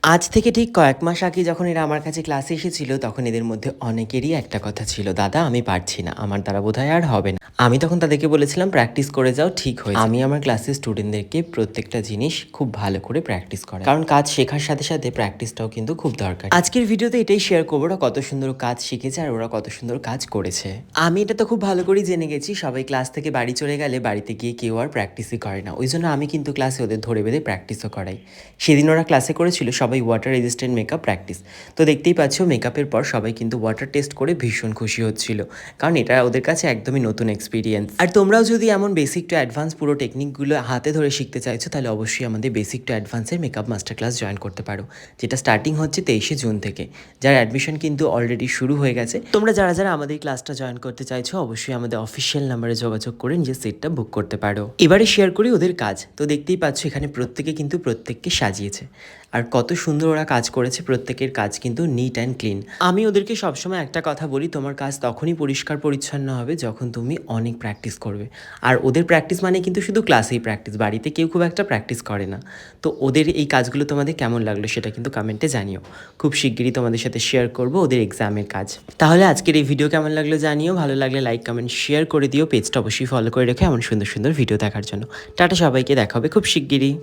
আজ থেকে ঠিক কয়েক মাস আগে যখন এরা আমার কাছে ক্লাসে এসেছিল তখন এদের মধ্যে অনেকেরই একটা কথা ছিল, দাদা আমি পারছি না, আমার দ্বারা বোধহয় আর হবে না। আমি তখন তাদেরকে বলেছিলাম প্র্যাকটিস করে যাও, ঠিক হয়ে যাবে। আমি আমার ক্লাসের স্টুডেন্টদেরকে প্রত্যেকটা জিনিস খুব ভালো করে প্র্যাকটিস করা, কারণ কাজ শেখার সাথে সাথে প্র্যাকটিসটাও কিন্তু খুব দরকার। আজকের ভিডিওতে এটাই শেয়ার করবো ওরা কত সুন্দর কাজ শিখেছে আর ওরা কত সুন্দর কাজ করেছে। আমি এটা তো খুব ভালো করেই জেনে গেছি সবাই ক্লাস থেকে বাড়ি চলে গেলে বাড়িতে গিয়ে কেউ আর প্র্যাকটিসই করে না, ওই জন্য আমি কিন্তু ক্লাসে ওদের ধরে বেঁধে প্র্যাকটিসও করাই। সেদিন ওরা ক্লাসে করেছিল সবাই ওয়াটার রেজিস্ট্যান্ট মেকআপ প্র্যাকটিস। তো দেখতেই পাচ্ছ মেকআপের পর সবাই কিন্তু ওয়াটার টেস্ট করে ভীষণ খুশি হচ্ছিল, কারণ এটা ওদের কাছে একদমই নতুন এক্সপিরিয়েন্স। আর তোমরাও যদি এমন বেসিক টু অ্যাডভান্স পুরো টেকনিকগুলো হাতে ধরে শিখতে চাইছো তাহলে অবশ্যই আমাদের বেসিক টু অ্যাডভান্সের মেকআপ মাস্টার ক্লাস জয়েন করতে পারো, যেটা স্টার্টিং হচ্ছে 23শে জুন থেকে, যার অ্যাডমিশন কিন্তু অলরেডি শুরু হয়ে গেছে। তোমরা যারা যারা আমাদের ক্লাসটা জয়েন করতে চাইছো অবশ্যই আমাদের অফিসিয়াল নাম্বারে যোগাযোগ করে নিজের সিটটা বুক করতে পারো। এবারে শেয়ার করি ওদের কাজ। তো দেখতেই পাচ্ছ এখানে প্রত্যেকে কিন্তু প্রত্যেককে সাজিয়েছে, আর কত সুন্দর ওরা কাজ করেছে। প্রত্যেকের কাজ কিন্তু নিট অ্যান্ড ক্লিন। আমি ওদেরকে সবসময় একটা কথা বলি, তোমার কাজ তখনই পরিষ্কার পরিচ্ছন্ন হবে যখন তুমি অনেক প্র্যাকটিস করবে। আর ওদের প্র্যাকটিস মানে কিন্তু শুধু ক্লাসেই প্র্যাকটিস, বাড়িতে কেউ খুব একটা প্র্যাকটিস করে না। তো ওদের এই কাজগুলো তোমাদের কেমন লাগলো সেটা কিন্তু কমেন্টে জানিও। খুব শিগগিরই তোমাদের সাথে শেয়ার করবো ওদের এক্সামের কাজ। তাহলে আজকের এই ভিডিও কেমন লাগলো জানিও, ভালো লাগলে লাইক কমেন্ট শেয়ার করে দিও, পেজটা অবশ্যই ফলো করে রেখো এমন সুন্দর সুন্দর ভিডিও দেখার জন্য। টাটা, সবাইকে দেখা হবে খুব শিগগিরই।